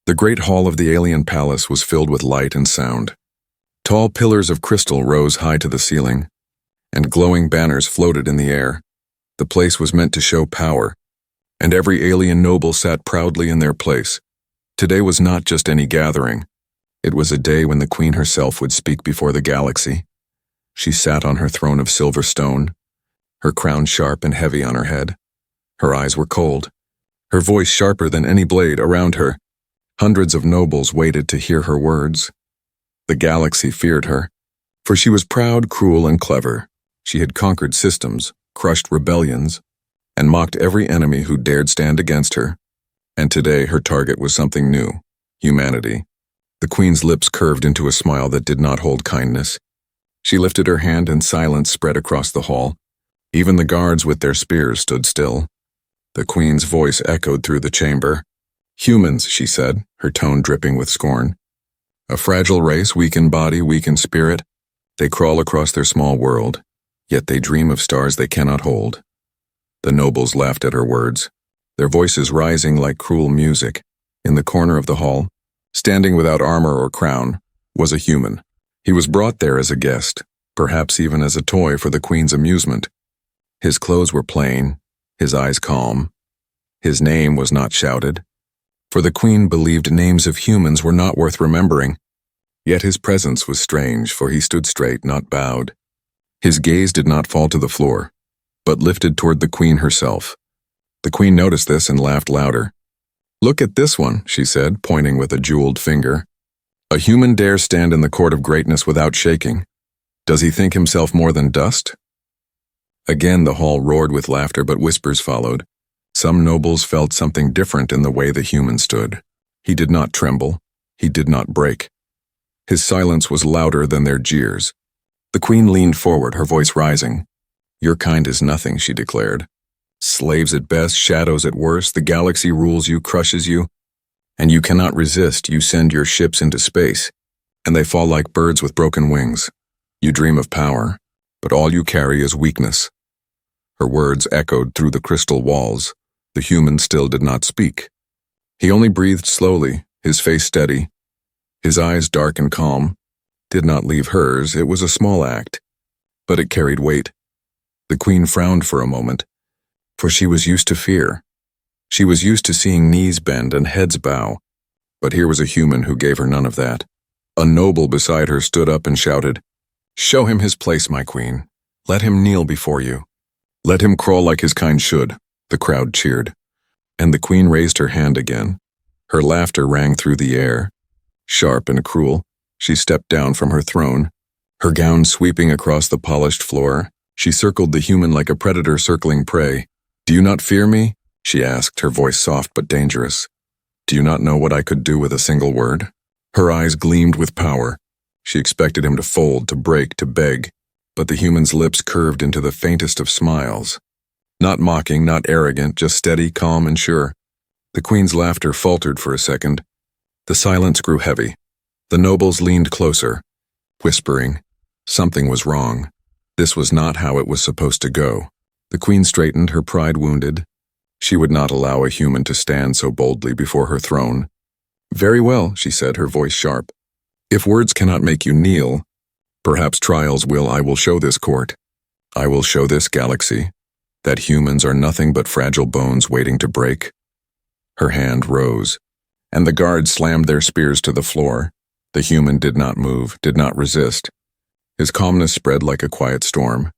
The great hall of the alien palace was filled with light and sound. Tall pillars of crystal rose high to the ceiling, and glowing banners floated in the air. The place was meant to show power, and every alien noble sat proudly in their place. Today was not just any gathering. It was a day when the queen herself would speak before the galaxy. She sat on her throne of silver stone, her crown sharp and heavy on her head. Her eyes were cold, her voice sharper than any blade. Around her, hundreds of nobles waited to hear her words. The galaxy feared her, for she was proud, cruel, and clever. She had conquered systems, crushed rebellions, and mocked every enemy who dared stand against her. And today her target was something new: humanity. The queen's lips curved into a smile that did not hold kindness. She lifted her hand and silence spread across the hall. Even the guards with their spears stood still. The queen's voice echoed through the chamber. "Humans," she said, her tone dripping with scorn. "A fragile race, weak in body, weak in spirit. They crawl across their small world, yet they dream of stars they cannot hold." The nobles laughed at her words, their voices rising like cruel music. In the corner of the hall, standing without armor or crown, was a human. He was brought there as a guest, perhaps even as a toy for the queen's amusement. His clothes were plain, his eyes calm. His name was not shouted, for the queen believed names of humans were not worth remembering. Yet his presence was strange, for he stood straight, not bowed. His gaze did not fall to the floor, but lifted toward the queen herself. The queen noticed this and laughed louder. "Look at this one," she said, pointing with a jeweled finger. "A human dares stand in the court of greatness without shaking. Does he think himself more than dust?" Again the hall roared with laughter, but whispers followed. Some nobles felt something different in the way the human stood. He did not tremble. He did not break. His silence was louder than their jeers. The queen leaned forward, her voice rising. "Your kind is nothing," she declared. "Slaves at best, shadows at worst. The galaxy rules you, crushes you, and you cannot resist. You send your ships into space, and they fall like birds with broken wings. You dream of power, but all you carry is weakness." Her words echoed through the crystal walls. The human still did not speak. He only breathed slowly, his face steady. His eyes, dark and calm, did not leave hers. It was a small act, but it carried weight. The queen frowned for a moment, for she was used to fear. She was used to seeing knees bend and heads bow, but here was a human who gave her none of that. A noble beside her stood up and shouted, "Show him his place, my queen. Let him kneel before you. Let him crawl like his kind should." The crowd cheered, and the queen raised her hand again. Her laughter rang through the air. Sharp and cruel, she stepped down from her throne, her gown sweeping across the polished floor. She circled the human like a predator circling prey. "Do you not fear me?" she asked, her voice soft but dangerous. "Do you not know what I could do with a single word?" Her eyes gleamed with power. She expected him to fold, to break, to beg, but the human's lips curved into the faintest of smiles. Not mocking, not arrogant, just steady, calm, and sure. The queen's laughter faltered for a second. The silence grew heavy. The nobles leaned closer, whispering. Something was wrong. This was not how it was supposed to go. The queen straightened, her pride wounded. She would not allow a human to stand so boldly before her throne. "Very well," she said, her voice sharp. "If words cannot make you kneel, perhaps trials will. I will show this court. I will show this galaxy that humans are nothing but fragile bones waiting to break." Her hand rose, and the guards slammed their spears to the floor. The human did not move, did not resist. His calmness spread like a quiet storm.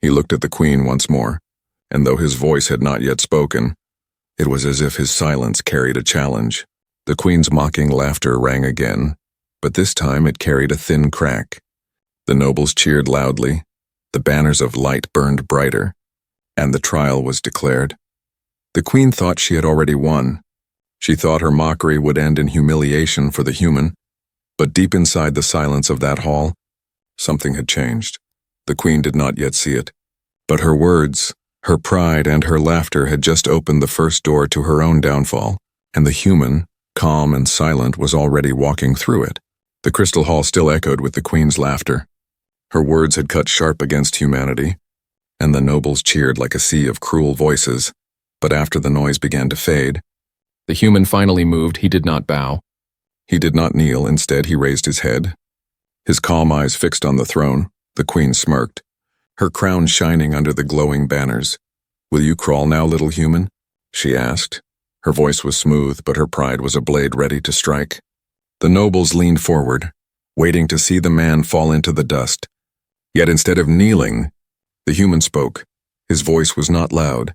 He looked at the queen once more, and though his voice had not yet spoken, it was as if his silence carried a challenge. The queen's mocking laughter rang again, but this time it carried a thin crack. The nobles cheered loudly. The banners of light burned brighter, and the trial was declared. The queen thought she had already won. She thought her mockery would end in humiliation for the human, but deep inside the silence of that hall, something had changed. The queen did not yet see it, but her words, her pride, and her laughter had just opened the first door to her own downfall, and the human, calm and silent, was already walking through it. The crystal hall still echoed with the queen's laughter. Her words had cut sharp against humanity, and the nobles cheered like a sea of cruel voices. But after the noise began to fade, the human finally moved. He did not bow. He did not kneel, instead he raised his head. His calm eyes fixed on the throne, the queen smirked, her crown shining under the glowing banners. "Will you crawl now, little human?" she asked. Her voice was smooth, but her pride was a blade ready to strike. The nobles leaned forward, waiting to see the man fall into the dust. Yet instead of kneeling, the human spoke. His voice was not loud,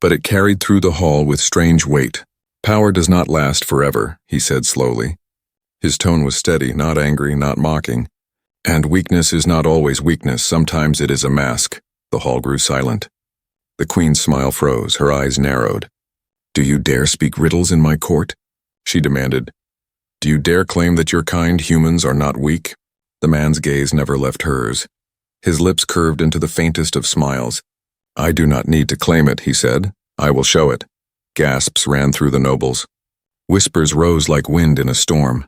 but it carried through the hall with strange weight. "Power does not last forever," he said slowly. His tone was steady, not angry, not mocking. "And weakness is not always weakness, sometimes it is a mask." The hall grew silent. The queen's smile froze, her eyes narrowed. "Do you dare speak riddles in my court?" she demanded. "Do you dare claim that your kind humans are not weak?" The man's gaze never left hers. His lips curved into the faintest of smiles. "I do not need to claim it," he said. "I will show it." Gasps ran through the nobles. Whispers rose like wind in a storm.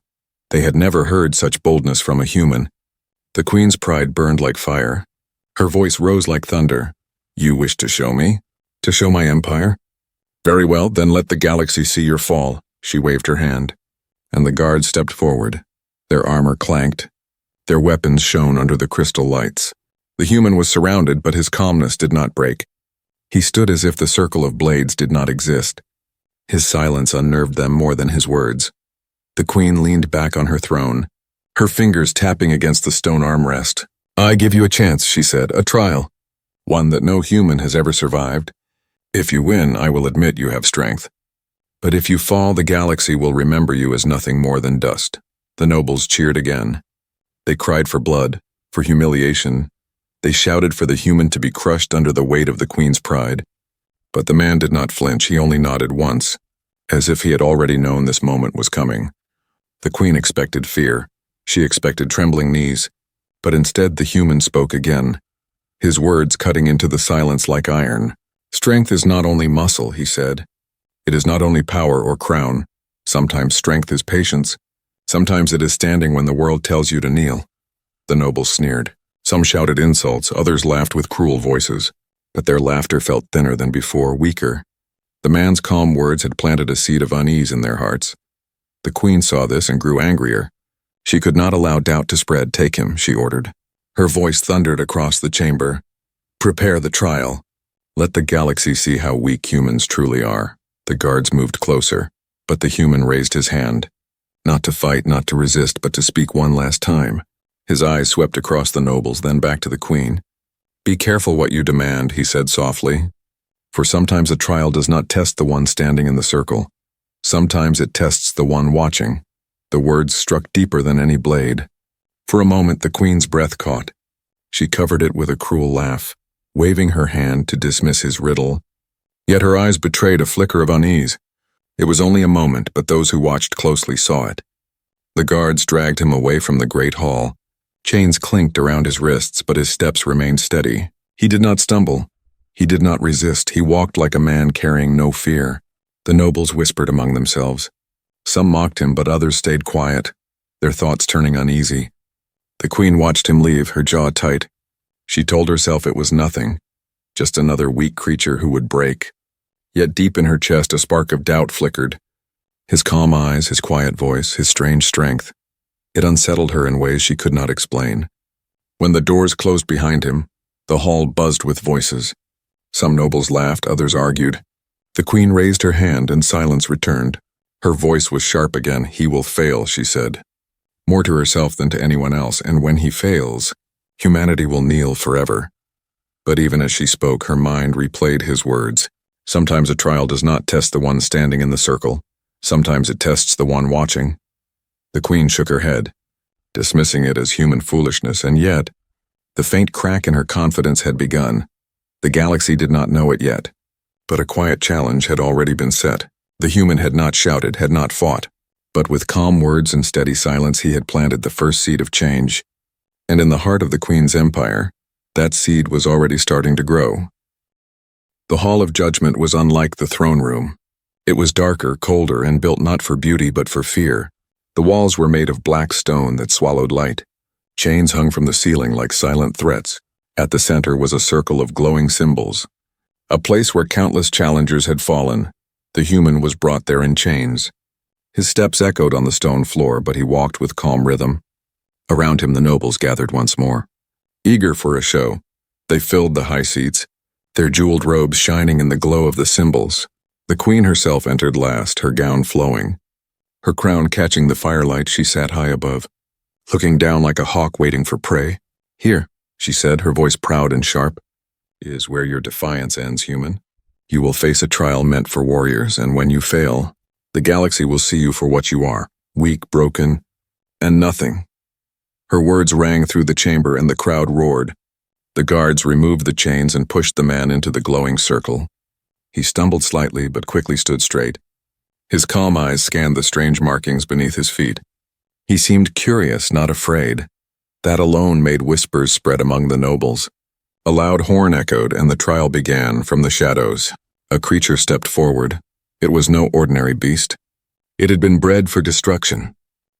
They had never heard such boldness from a human. The queen's pride burned like fire. Her voice rose like thunder. "You wish to show me? To show my empire? Very well, then let the galaxy see your fall." She waved her hand, and the guards stepped forward. Their armor clanked. Their weapons shone under the crystal lights. The human was surrounded, but his calmness did not break. He stood as if the circle of blades did not exist. His silence unnerved them more than his words. The queen leaned back on her throne, her fingers tapping against the stone armrest. "I give you a chance," she said, "a trial. One that no human has ever survived. If you win, I will admit you have strength. But if you fall, the galaxy will remember you as nothing more than dust." The nobles cheered again. They cried for blood, for humiliation. They shouted for the human to be crushed under the weight of the queen's pride. But the man did not flinch, he only nodded once, as if he had already known this moment was coming. The queen expected fear. She expected trembling knees. But instead the human spoke again, his words cutting into the silence like iron. "Strength is not only muscle," he said. "It is not only power or crown. Sometimes strength is patience. Sometimes it is standing when the world tells you to kneel." The nobles sneered. Some shouted insults, others laughed with cruel voices. But their laughter felt thinner than before, weaker. The man's calm words had planted a seed of unease in their hearts. The queen saw this and grew angrier. She could not allow doubt to spread. "Take him," she ordered. Her voice thundered across the chamber. "Prepare the trial. Let the galaxy see how weak humans truly are." The guards moved closer, but the human raised his hand. Not to fight, not to resist, but to speak one last time. His eyes swept across the nobles, then back to the queen. "Be careful what you demand," he said softly. "For sometimes a trial does not test the one standing in the circle. Sometimes it tests the one watching." The words struck deeper than any blade. For a moment the queen's breath caught. She covered it with a cruel laugh, waving her hand to dismiss his riddle. Yet her eyes betrayed a flicker of unease. It was only a moment, but those who watched closely saw it. The guards dragged him away from the great hall. Chains clinked around his wrists, but his steps remained steady. He did not stumble. He did not resist. He walked like a man carrying no fear. The nobles whispered among themselves. Some mocked him, but others stayed quiet, their thoughts turning uneasy. The queen watched him leave, her jaw tight. She told herself it was nothing, just another weak creature who would break. Yet deep in her chest a spark of doubt flickered. His calm eyes, his quiet voice, his strange strength. It unsettled her in ways she could not explain. When the doors closed behind him, the hall buzzed with voices. Some nobles laughed, others argued. The queen raised her hand and silence returned. Her voice was sharp again. "He will fail," she said. More to herself than to anyone else, and when he fails, humanity will kneel forever. But even as she spoke, her mind replayed his words. Sometimes a trial does not test the one standing in the circle. Sometimes it tests the one watching. The queen shook her head, dismissing it as human foolishness, and yet, the faint crack in her confidence had begun. The galaxy did not know it yet, but a quiet challenge had already been set. The human had not shouted, had not fought, but with calm words and steady silence he had planted the first seed of change. And in the heart of the queen's empire, that seed was already starting to grow. The Hall of Judgment was unlike the throne room. It was darker, colder, and built not for beauty but for fear. The walls were made of black stone that swallowed light. Chains hung from the ceiling like silent threats. At the center was a circle of glowing symbols. A place where countless challengers had fallen. The human was brought there in chains. His steps echoed on the stone floor, but he walked with calm rhythm. Around him the nobles gathered once more. Eager for a show, they filled the high seats, their jeweled robes shining in the glow of the symbols. The queen herself entered last, her gown flowing. Her crown catching the firelight, she sat high above, looking down like a hawk waiting for prey. "Here," she said, her voice proud and sharp, "is where your defiance ends, human. You will face a trial meant for warriors, and when you fail, the galaxy will see you for what you are, weak, broken, and nothing." Her words rang through the chamber and the crowd roared. The guards removed the chains and pushed the man into the glowing circle. He stumbled slightly but quickly stood straight. His calm eyes scanned the strange markings beneath his feet. He seemed curious, not afraid. That alone made whispers spread among the nobles. A loud horn echoed, and the trial began from the shadows. A creature stepped forward. It was no ordinary beast. It had been bred for destruction.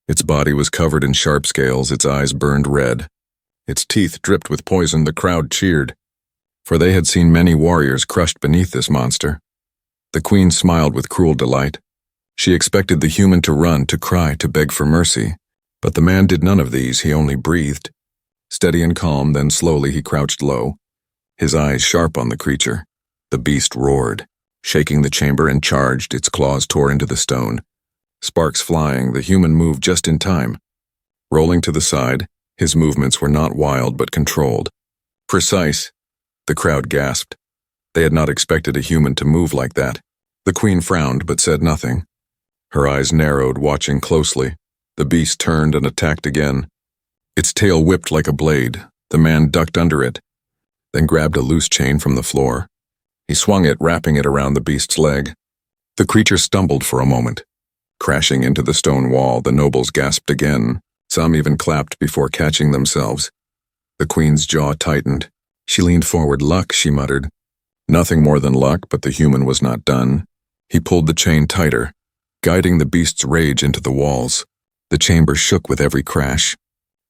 Its body was covered in sharp scales, its eyes burned red. Its teeth dripped with poison. The crowd cheered, for they had seen many warriors crushed beneath this monster. The queen smiled with cruel delight. She expected the human to run, to cry, to beg for mercy. But the man did none of these, he only breathed. Steady and calm, then slowly he crouched low, his eyes sharp on the creature. The beast roared, shaking the chamber, and charged. Its claws tore into the stone. Sparks flying, the human moved just in time. Rolling to the side, his movements were not wild but controlled. Precise. The crowd gasped. They had not expected a human to move like that. The queen frowned but said nothing. Her eyes narrowed, watching closely. The beast turned and attacked again. Its tail whipped like a blade. The man ducked under it, then grabbed a loose chain from the floor. He swung it, wrapping it around the beast's leg. The creature stumbled for a moment. Crashing into the stone wall, the nobles gasped again. Some even clapped before catching themselves. The queen's jaw tightened. She leaned forward. "Luck," she muttered. Nothing more than luck, but the human was not done. He pulled the chain tighter, guiding the beast's rage into the walls. The chamber shook with every crash.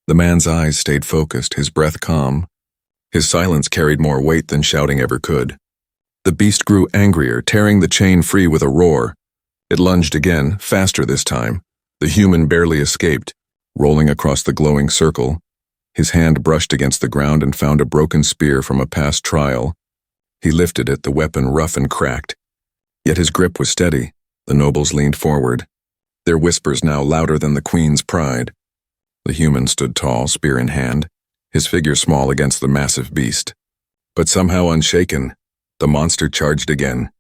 The man's eyes stayed focused, his breath calm. His silence carried more weight than shouting ever could. The beast grew angrier, tearing the chain free with a roar. It lunged again, faster this time. The human barely escaped, rolling across the glowing circle. His hand brushed against the ground and found a broken spear from a past trial. He lifted it, the weapon rough and cracked. Yet his grip was steady. The nobles leaned forward, their whispers now louder than the queen's pride. The human stood tall, spear in hand, his figure small against the massive beast. But somehow unshaken, the monster charged again,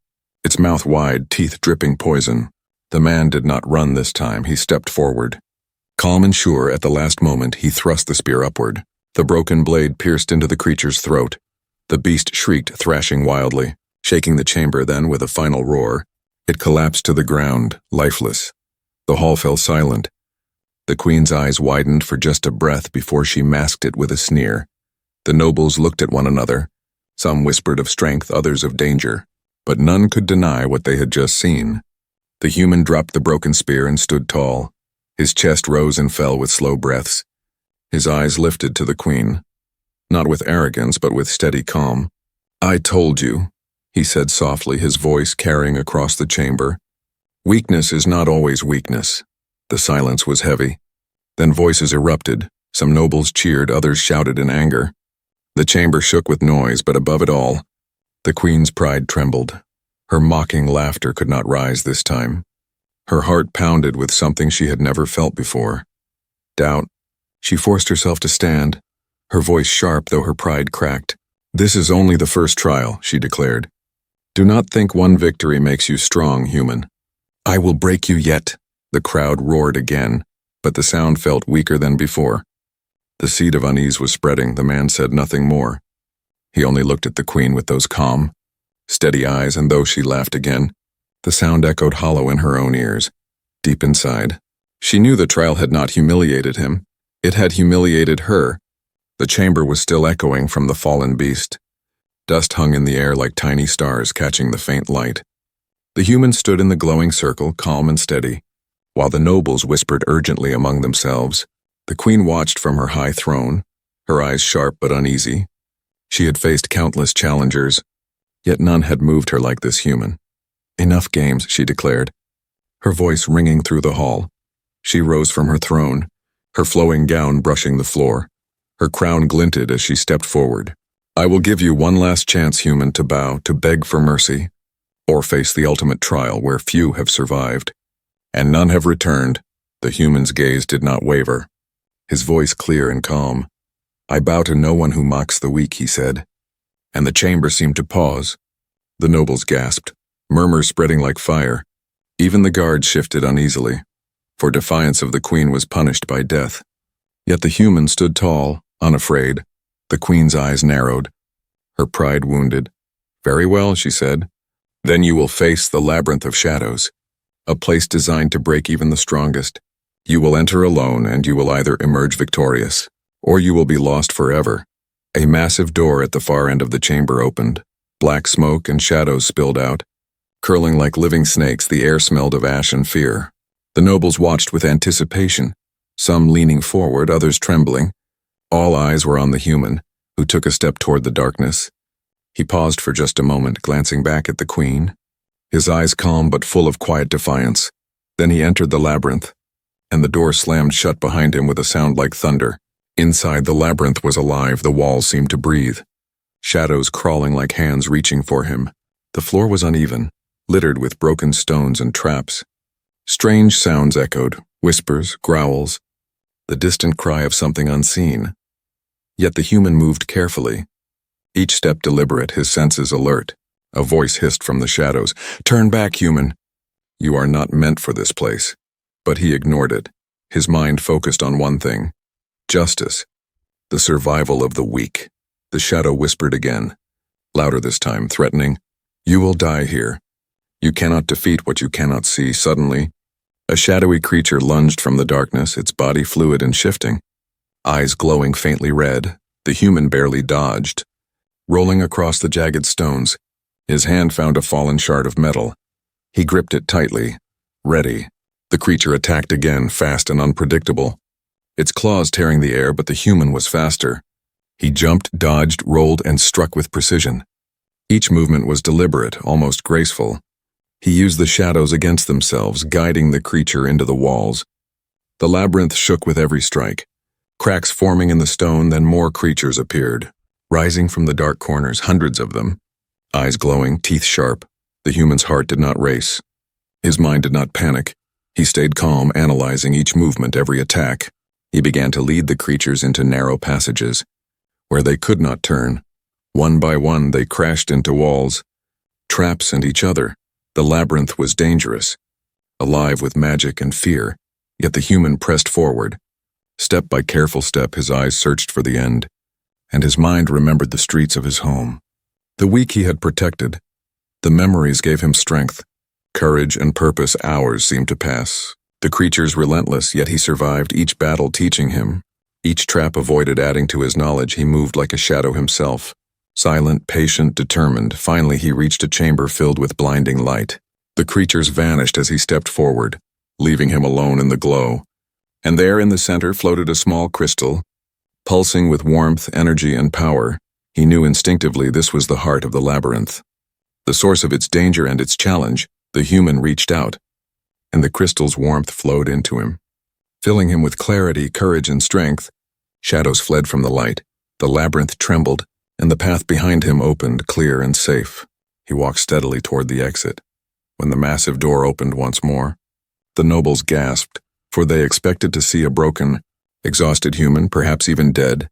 its mouth wide, teeth dripping poison. The man did not run this time. He stepped forward. Calm and sure, at the last moment, he thrust the spear upward. The broken blade pierced into the creature's throat. The beast shrieked, thrashing wildly, shaking the chamber. Then, with a final roar, it collapsed to the ground, lifeless. The hall fell silent. The queen's eyes widened for just a breath before she masked it with a sneer. The nobles looked at one another. Some whispered of strength, others of danger, but none could deny what they had just seen. The human dropped the broken spear and stood tall. His chest rose and fell with slow breaths. His eyes lifted to the queen, not with arrogance but with steady calm. "I told you," he said softly, his voice carrying across the chamber. "Weakness is not always weakness." The silence was heavy. Then voices erupted. Some nobles cheered, others shouted in anger. The chamber shook with noise, but above it all, the queen's pride trembled. Her mocking laughter could not rise this time. Her heart pounded with something she had never felt before. Doubt. She forced herself to stand, her voice sharp though her pride cracked. "This is only the first trial," she declared. "Do not think one victory makes you strong, human." "I will break you yet." The crowd roared again, but the sound felt weaker than before. The seed of unease was spreading. The man said nothing more. He only looked at the queen with those calm, steady eyes, and though she laughed again, the sound echoed hollow in her own ears. Deep inside, she knew the trial had not humiliated him. It had humiliated her. The chamber was still echoing from the fallen beast. Dust hung in the air like tiny stars catching the faint light. The human stood in the glowing circle, calm and steady, while the nobles whispered urgently among themselves. The queen watched from her high throne, her eyes sharp but uneasy. She had faced countless challengers, yet none had moved her like this human. "Enough games," she declared. her voice ringing through the hall. She rose from her throne, her flowing gown brushing the floor. Her crown glinted as she stepped forward. I will give you one last chance, human, to bow, to beg for mercy, or face the ultimate trial where few have survived. And none have returned. The human's gaze did not waver, his voice clear and calm. I bow to no one who mocks the weak, he said. And the chamber seemed to pause. The nobles gasped, murmurs spreading like fire. Even the guards shifted uneasily, for defiance of the queen was punished by death. Yet the human stood tall, unafraid. The queen's eyes narrowed, her pride wounded. Very well, she said. Then you will face the labyrinth of shadows, a place designed to break even the strongest. You will enter alone, and you will either emerge victorious, or you will be lost forever. A massive door at the far end of the chamber opened. Black smoke and shadows spilled out. Curling like living snakes, the air smelled of ash and fear. The nobles watched with anticipation, some leaning forward, others trembling. All eyes were on the human, who took a step toward the darkness. He paused for just a moment, glancing back at the queen, his eyes calm but full of quiet defiance. Then he entered the labyrinth, and the door slammed shut behind him with a sound like thunder. Inside, the labyrinth was alive, the walls seemed to breathe. Shadows crawling like hands reaching for him. The floor was uneven, littered with broken stones and traps. Strange sounds echoed, whispers, growls, the distant cry of something unseen. Yet the human moved carefully, each step deliberate, his senses alert. A voice hissed from the shadows, "Turn back, human. You are not meant for this place." But he ignored it, his mind focused on one thing: justice, the survival of the weak. The shadow whispered again, louder this time, threatening, "You will die here. You cannot defeat what you cannot see." Suddenly, a shadowy creature lunged from the darkness, its body fluid and shifting. Eyes glowing faintly red, the human barely dodged. Rolling across the jagged stones, his hand found a fallen shard of metal. He gripped it tightly, ready. The creature attacked again, fast and unpredictable. Its claws tearing the air, but the human was faster. He jumped, dodged, rolled, and struck with precision. Each movement was deliberate, almost graceful. He used the shadows against themselves, guiding the creature into the walls. The labyrinth shook with every strike. Cracks forming in the stone, then more creatures appeared. Rising from the dark corners, hundreds of them. Eyes glowing, teeth sharp. The human's heart did not race. His mind did not panic. He stayed calm, analyzing each movement, every attack. He began to lead the creatures into narrow passages, where they could not turn. One by one, they crashed into walls, traps, and each other. The labyrinth was dangerous, alive with magic and fear, yet the human pressed forward. Step by careful step, his eyes searched for the end, and his mind remembered the streets of his home. The weak he had protected. The memories gave him strength, courage, and purpose. Hours seemed to pass. The creatures relentless, yet he survived, each battle teaching him. Each trap avoided, adding to his knowledge. He moved like a shadow himself. Silent, patient, determined. Finally, he reached a chamber filled with blinding light. The creatures vanished as he stepped forward, leaving him alone in the glow. And there in the center floated a small crystal, pulsing with warmth, energy, and power. He knew instinctively this was the heart of the labyrinth. The source of its danger and its challenge. The human reached out, and the crystal's warmth flowed into him, filling him with clarity, courage, and strength. Shadows fled from the light. The labyrinth trembled, and the path behind him opened, clear and safe. He walked steadily toward the exit. When the massive door opened once more, the nobles gasped, for they expected to see a broken, exhausted human, perhaps even dead.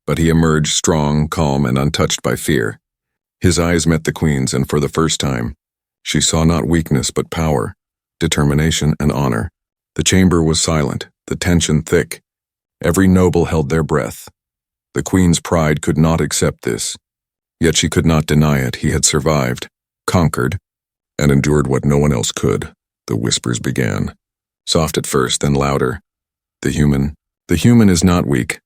But he emerged strong, calm, and untouched by fear. His eyes met the queen's, and for the first time, she saw not weakness but power, determination, and honor. The chamber was silent, the tension thick. Every noble held their breath. The queen's pride could not accept this, yet she could not deny it. He had survived, conquered, and endured what no one else could. The whispers began, soft at first, then louder. The human is not weak.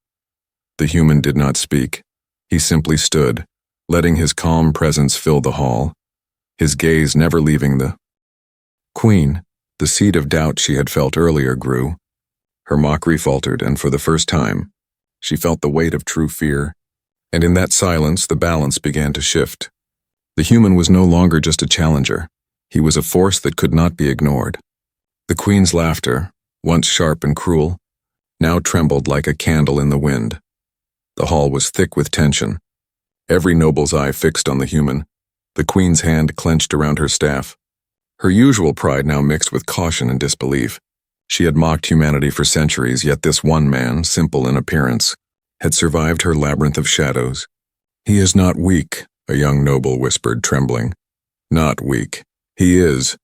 The human did not speak. He simply stood, letting his calm presence fill the hall, his gaze never leaving the queen. The seed of doubt she had felt earlier grew. Her mockery faltered, and for the first time, she felt the weight of true fear. And in that silence, the balance began to shift. The human was no longer just a challenger. He was a force that could not be ignored. The queen's laughter, once sharp and cruel, now trembled like a candle in the wind. The hall was thick with tension, every noble's eye fixed on the human, the queen's hand clenched around her staff. Her usual pride now mixed with caution and disbelief. She had mocked humanity for centuries, yet this one man, simple in appearance, had survived her labyrinth of shadows. "He is not weak," a young noble whispered, trembling. "Not weak. He is."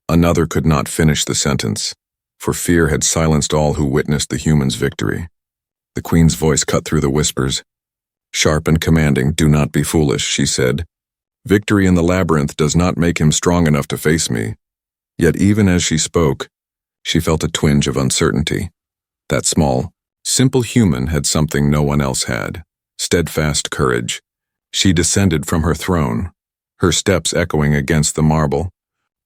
Another could not finish the sentence, for fear had silenced all who witnessed the human's victory. The queen's voice cut through the whispers. Sharp and commanding, "Do not be foolish," she said. "Victory in the labyrinth does not make him strong enough to face me." Yet even as she spoke, she felt a twinge of uncertainty. That small, simple human had something no one else had: steadfast courage. She descended from her throne, her steps echoing against the marble,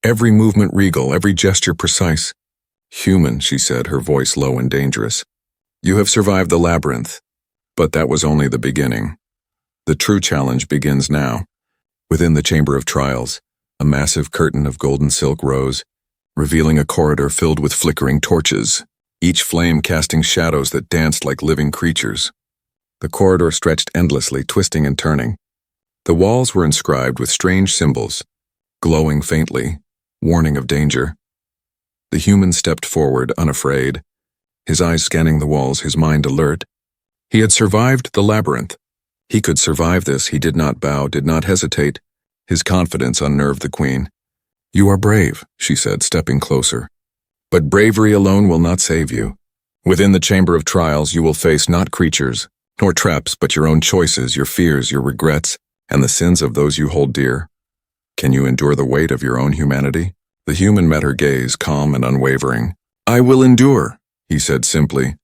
every movement regal, every gesture precise. "Human," she said, her voice low and dangerous. "You have survived the labyrinth, but that was only the beginning. The true challenge begins now." Within the chamber of trials, a massive curtain of golden silk rose, revealing a corridor filled with flickering torches, each flame casting shadows that danced like living creatures. The corridor stretched endlessly, twisting and turning. The walls were inscribed with strange symbols, glowing faintly, warning of danger. The human stepped forward, unafraid, his eyes scanning the walls, his mind alert. He had survived the labyrinth. He could survive this. He did not bow, did not hesitate. His confidence unnerved the queen. "You are brave," she said, stepping closer. "But bravery alone will not save you. Within the chamber of trials, you will face not creatures, nor traps, but your own choices, your fears, your regrets, and the sins of those you hold dear. Can you endure the weight of your own humanity?" The human met her gaze, calm and unwavering. "I will endure," he said simply,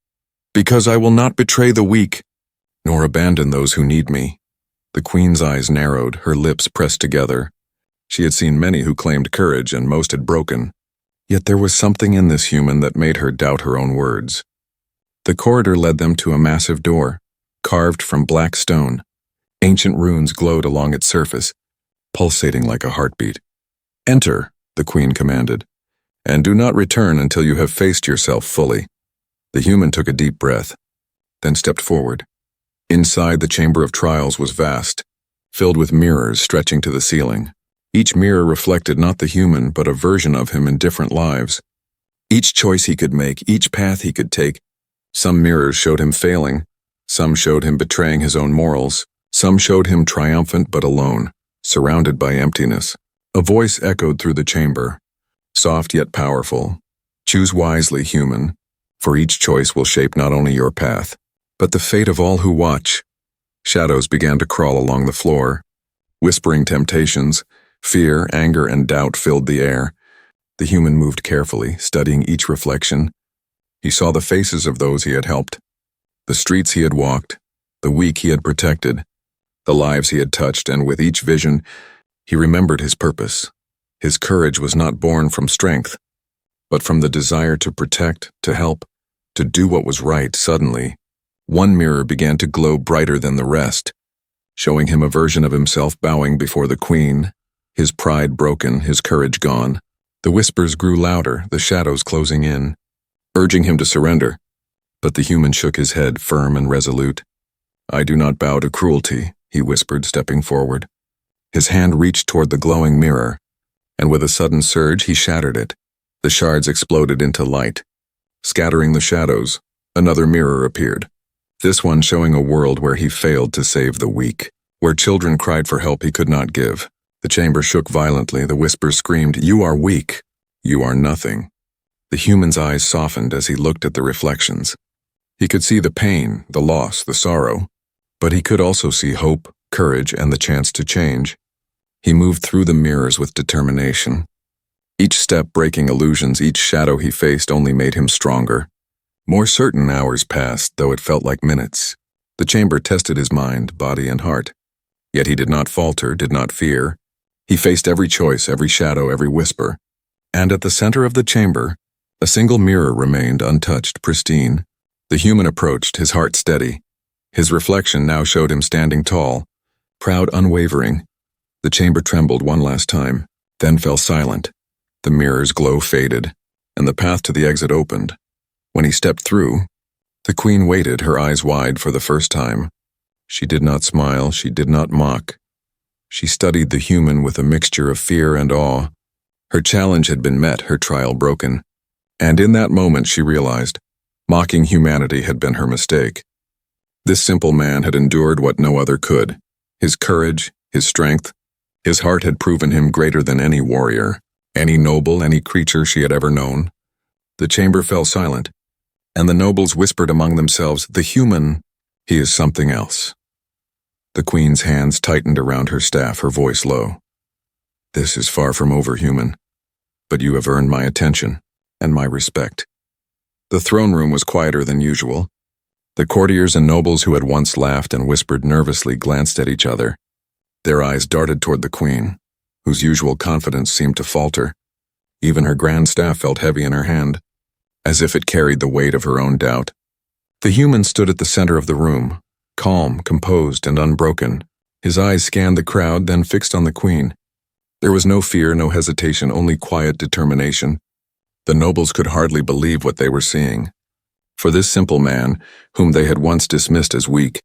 "because I will not betray the weak, nor abandon those who need me." The queen's eyes narrowed, her lips pressed together. She had seen many who claimed courage, and most had broken. Yet there was something in this human that made her doubt her own words. The corridor led them to a massive door, carved from black stone. Ancient runes glowed along its surface, pulsating like a heartbeat. "Enter," the queen commanded, "and do not return until you have faced yourself fully." The human took a deep breath, then stepped forward. Inside, the chamber of trials was vast, filled with mirrors stretching to the ceiling. Each mirror reflected not the human, but a version of him in different lives. Each choice he could make, each path he could take. Some mirrors showed him failing, some showed him betraying his own morals, some showed him triumphant but alone, surrounded by emptiness. A voice echoed through the chamber, soft yet powerful. "Choose wisely, human, for each choice will shape not only your path, but the fate of all who watch." Shadows began to crawl along the floor, whispering temptations. Fear, anger, and doubt filled the air. The human moved carefully, studying each reflection. He saw the faces of those he had helped, the streets he had walked, the weak he had protected, the lives he had touched, and with each vision, he remembered his purpose. His courage was not born from strength, but from the desire to protect, to help, to do what was right. Suddenly, one mirror began to glow brighter than the rest, showing him a version of himself bowing before the queen, his pride broken, his courage gone. The whispers grew louder, the shadows closing in, urging him to surrender. But the human shook his head, firm and resolute. "I do not bow to cruelty," he whispered, stepping forward. His hand reached toward the glowing mirror, and with a sudden surge he shattered it. The shards exploded into light. Scattering the shadows, another mirror appeared, this one showing a world where he failed to save the weak, where children cried for help he could not give. The chamber shook violently, the whispers screamed, "You are weak. You are nothing." The human's eyes softened as he looked at the reflections. He could see the pain, the loss, the sorrow, but he could also see hope, courage, and the chance to change. He moved through the mirrors with determination. Each step breaking illusions, each shadow he faced only made him stronger. More certain hours passed, though it felt like minutes. The chamber tested his mind, body, and heart. Yet he did not falter, did not fear. He faced every choice, every shadow, every whisper. And at the center of the chamber, a single mirror remained untouched, pristine. The human approached, his heart steady. His reflection now showed him standing tall, proud, unwavering. The chamber trembled one last time, then fell silent. The mirror's glow faded. and the path to the exit opened. When he stepped through, the queen waited, her eyes wide for the first time. She did not smile, she did not mock. She studied the human with a mixture of fear and awe. Her challenge had been met, her trial broken. And in that moment she realized, mocking humanity had been her mistake. This simple man had endured what no other could. His courage, his strength, his heart had proven him greater than any warrior, any noble, any creature she had ever known. The chamber fell silent, and the nobles whispered among themselves, "The human, he is something else." The queen's hands tightened around her staff, her voice low. "This is far from over, human, but you have earned my attention and my respect." The throne room was quieter than usual. The courtiers and nobles who had once laughed and whispered nervously glanced at each other. Their eyes darted toward the queen, whose usual confidence seemed to falter. Even her grand staff felt heavy in her hand, as if it carried the weight of her own doubt. The human stood at the center of the room, calm, composed, and unbroken. His eyes scanned the crowd, then fixed on the queen. There was no fear, no hesitation, only quiet determination. The nobles could hardly believe what they were seeing. For this simple man, whom they had once dismissed as weak,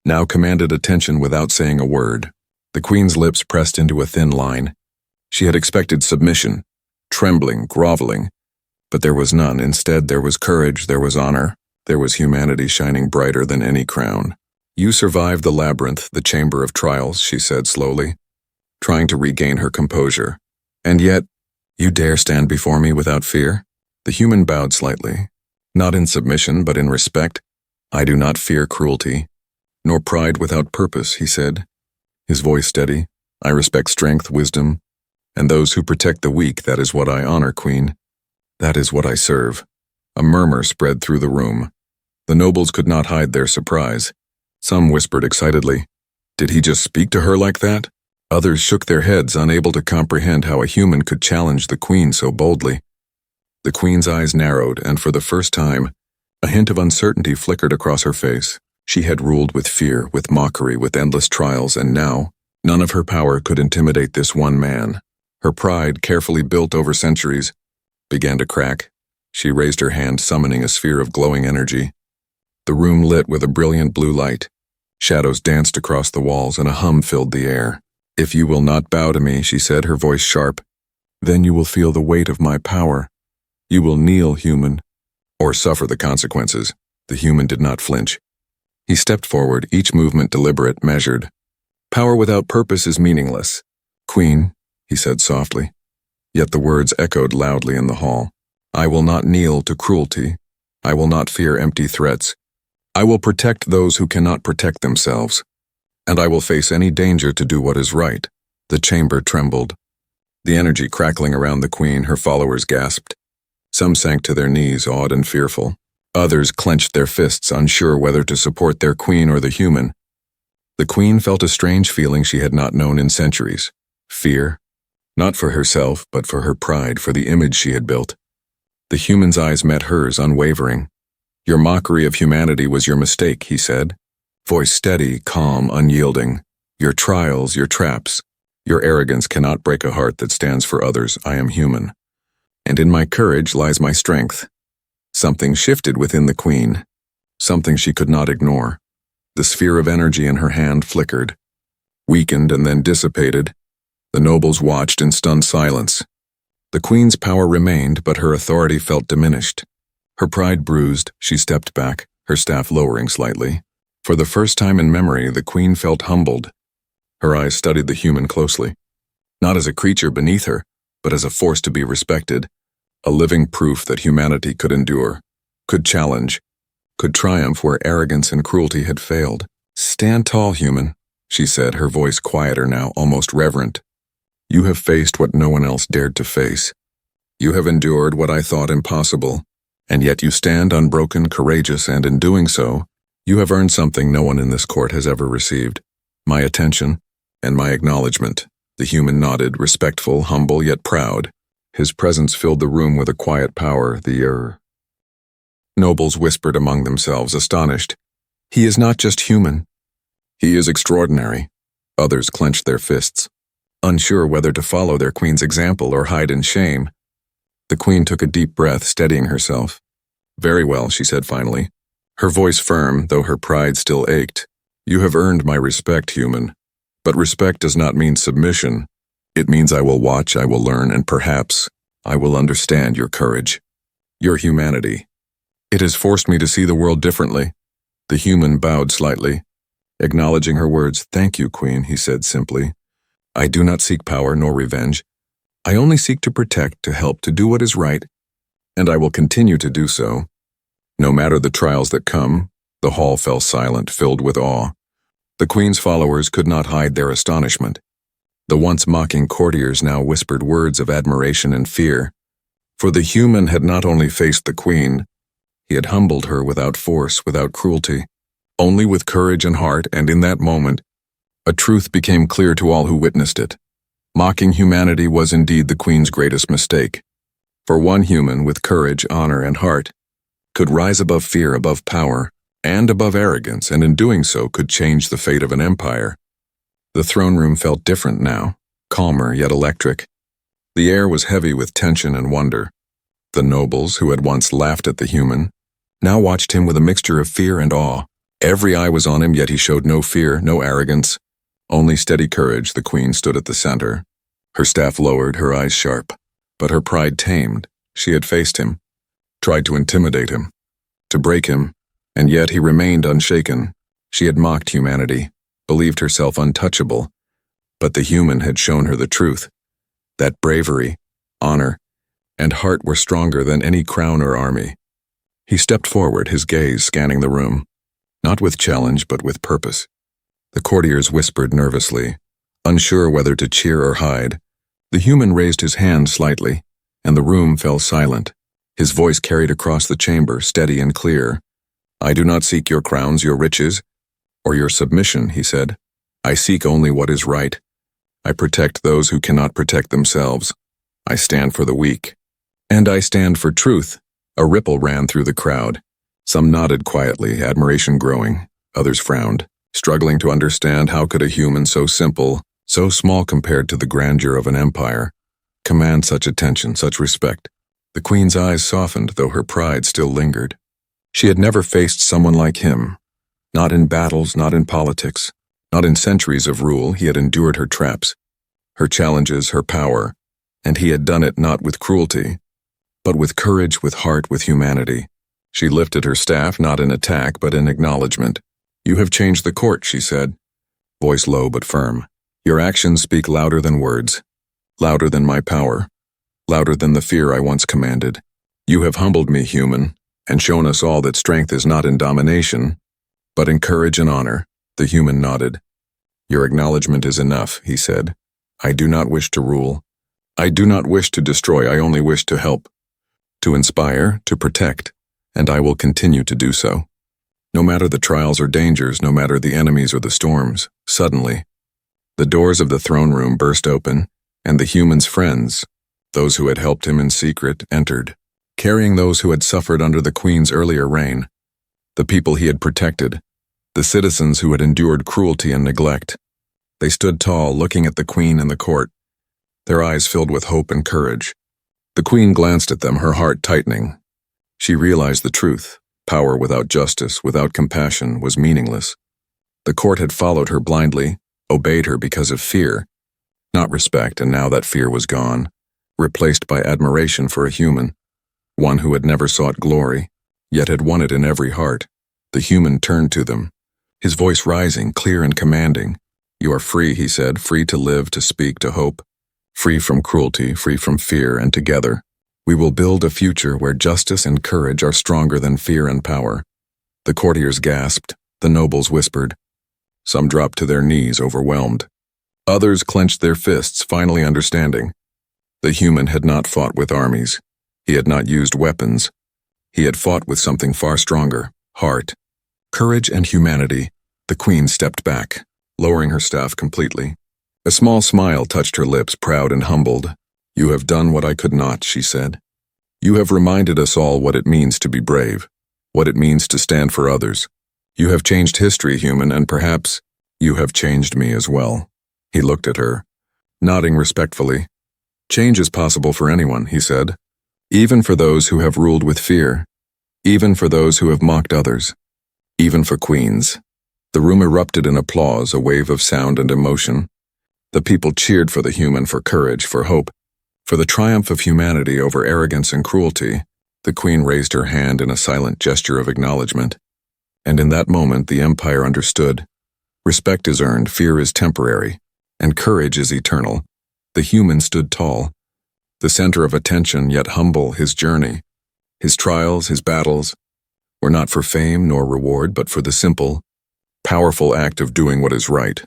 now commanded attention without saying a word. The queen's lips pressed into a thin line. She had expected submission, trembling, groveling, but there was none. Instead, there was courage, there was honor, there was humanity shining brighter than any crown. "You survived the labyrinth, the chamber of trials," she said slowly, trying to regain her composure. "And yet, you dare stand before me without fear?" The human bowed slightly. "Not in submission, but in respect. I do not fear cruelty, nor pride without purpose," he said, his voice steady. "I respect strength, wisdom, and those who protect the weak. That is what I honor, Queen. That is what I serve." A murmur spread through the room. The nobles could not hide their surprise. Some whispered excitedly, "Did he just speak to her like that?" Others shook their heads, unable to comprehend how a human could challenge the queen so boldly. The queen's eyes narrowed, and for the first time, a hint of uncertainty flickered across her face. She had ruled with fear, with mockery, with endless trials, and now, none of her power could intimidate this one man. Her pride, carefully built over centuries, began to crack. She raised her hand, summoning a sphere of glowing energy. The room lit with a brilliant blue light. Shadows danced across the walls, and a hum filled the air. "If you will not bow to me," she said, her voice sharp, "then you will feel the weight of my power. You will kneel, human, or suffer the consequences." The human did not flinch. He stepped forward, each movement deliberate, measured. "Power without purpose is meaningless, Queen," he said softly. Yet the words echoed loudly in the hall. "I will not kneel to cruelty. I will not fear empty threats. I will protect those who cannot protect themselves. And I will face any danger to do what is right." The chamber trembled. The energy crackling around the queen, her followers gasped. Some sank to their knees, awed and fearful. Others clenched their fists, unsure whether to support their queen or the human. The queen felt a strange feeling she had not known in centuries. Fear. Not for herself, but for her pride, for the image she had built. The human's eyes met hers, unwavering. "Your mockery of humanity was your mistake," he said. Voice steady, calm, unyielding. "Your trials, your traps, your arrogance cannot break a heart that stands for others. I am human. And in my courage lies my strength." Something shifted within the queen, something she could not ignore. The sphere of energy in her hand flickered, weakened and then dissipated. The nobles watched in stunned silence. The queen's power remained, but her authority felt diminished. Her pride bruised, she stepped back, her staff lowering slightly. For the first time in memory, the queen felt humbled. Her eyes studied the human closely, not as a creature beneath her, but as a force to be respected, a living proof that humanity could endure, could challenge, could triumph where arrogance and cruelty had failed. "Stand tall, human," she said, her voice quieter now, almost reverent. "You have faced what no one else dared to face. You have endured what I thought impossible, and yet you stand unbroken, courageous, and in doing so, you have earned something no one in this court has ever received. My attention and my acknowledgement." The human nodded, respectful, humble, yet proud. His presence filled the room with a quiet power. The nobles whispered among themselves, astonished. "He is not just human. He is extraordinary." Others clenched their fists, unsure whether to follow their queen's example or hide in shame. The queen took a deep breath, steadying herself. "Very well," she said finally, her voice firm, though her pride still ached. "You have earned my respect, human. But respect does not mean submission. It means I will watch, I will learn, and perhaps I will understand your courage, your humanity. It has forced me to see the world differently." The human bowed slightly. Acknowledging her words, "Thank you, Queen," he said simply. "I do not seek power nor revenge. I only seek to protect, to help, to do what is right, and I will continue to do so." No matter the trials that come, the hall fell silent, filled with awe. The queen's followers could not hide their astonishment. The once mocking courtiers now whispered words of admiration and fear. For the human had not only faced the queen, he had humbled her without force, without cruelty, only with courage and heart, and in that moment, a truth became clear to all who witnessed it. Mocking humanity was indeed the queen's greatest mistake. For one human with courage, honor, and heart could rise above fear, above power, and above arrogance, and in doing so could change the fate of an empire. The throne room felt different now, calmer yet electric. The air was heavy with tension and wonder. The nobles, who had once laughed at the human, now watched him with a mixture of fear and awe. Every eye was on him, yet he showed no fear, no arrogance, only steady courage. The queen stood at the center, her staff lowered, her eyes sharp. But her pride tamed. She had faced him, tried to intimidate him, to break him, and yet he remained unshaken. She had mocked humanity, believed herself untouchable, but the human had shown her the truth, that bravery, honor, and heart were stronger than any crown or army. He stepped forward, his gaze scanning the room, not with challenge but with purpose. The courtiers whispered nervously, unsure whether to cheer or hide. The human raised his hand slightly, and the room fell silent. His voice carried across the chamber, steady and clear. "I do not seek your crowns, your riches, or your submission," he said. "I seek only what is right. I protect those who cannot protect themselves. I stand for the weak. And I stand for truth." A ripple ran through the crowd. Some nodded quietly, admiration growing. Others frowned, struggling to understand how could a human so simple, so small compared to the grandeur of an empire, command such attention, such respect. The queen's eyes softened, though her pride still lingered. She had never faced someone like him. Not in battles, not in politics, not in centuries of rule. He had endured her traps, her challenges, her power, and he had done it not with cruelty, but with courage, with heart, with humanity. She lifted her staff, not in attack, but in acknowledgement. "You have changed the court," she said, voice low but firm. "Your actions speak louder than words, louder than my power, louder than the fear I once commanded. You have humbled me, human, and shown us all that strength is not in domination, but in courage and honor." The human nodded. "Your acknowledgement is enough," he said. "I do not wish to rule. I do not wish to destroy. I only wish to help, to inspire, to protect, and I will continue to do so. No matter the trials or dangers, no matter the enemies or the storms." Suddenly, the doors of the throne room burst open, and the human's friends, those who had helped him in secret, entered, carrying those who had suffered under the queen's earlier reign, the people he had protected, the citizens who had endured cruelty and neglect. They stood tall, looking at the queen and the court, their eyes filled with hope and courage. The queen glanced at them, her heart tightening. She realized the truth. Power without justice, without compassion, was meaningless. The court had followed her blindly, obeyed her because of fear, not respect, and now that fear was gone, replaced by admiration for a human, one who had never sought glory, yet had won it in every heart. The human turned to them, his voice rising, clear and commanding. "You are free," he said, "free to live, to speak, to hope, free from cruelty, free from fear, and together we will build a future where justice and courage are stronger than fear and power." The courtiers gasped, the nobles whispered. Some dropped to their knees, overwhelmed. Others clenched their fists, finally understanding. The human had not fought with armies. He had not used weapons. He had fought with something far stronger: heart, courage, and humanity. The queen stepped back, lowering her staff completely. A small smile touched her lips, proud and humbled. "You have done what I could not," she said. "You have reminded us all what it means to be brave, what it means to stand for others. You have changed history, human, and perhaps you have changed me as well." He looked at her, nodding respectfully. "Change is possible for anyone," he said. even for those who have ruled with fear, even for those who have mocked others, even for queens. The room erupted in applause, a wave of sound and emotion. The people cheered for the human, for courage, for hope, for the triumph of humanity over arrogance and cruelty. The queen raised her hand in a silent gesture of acknowledgement. And in that moment the empire understood. Respect is earned, fear is temporary, and courage is eternal. The human stood tall, the center of attention, yet humble. His journey, his trials, his battles, were not for fame nor reward, but for the simple, powerful act of doing what is right.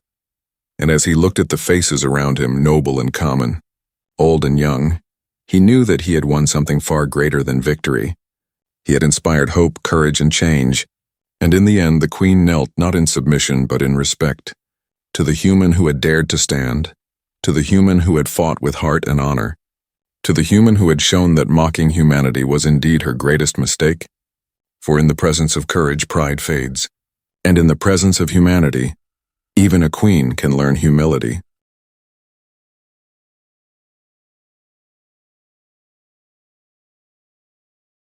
And as he looked at the faces around him, noble and common, old and young, he knew that he had won something far greater than victory. He had inspired hope, courage, and change. And in the end, the queen knelt not in submission but in respect, to the human who had dared to stand, to the human who had fought with heart and honor, to the human who had shown that mocking humanity was indeed her greatest mistake. For in the presence of courage, pride fades, and in the presence of humanity, even a queen can learn humility.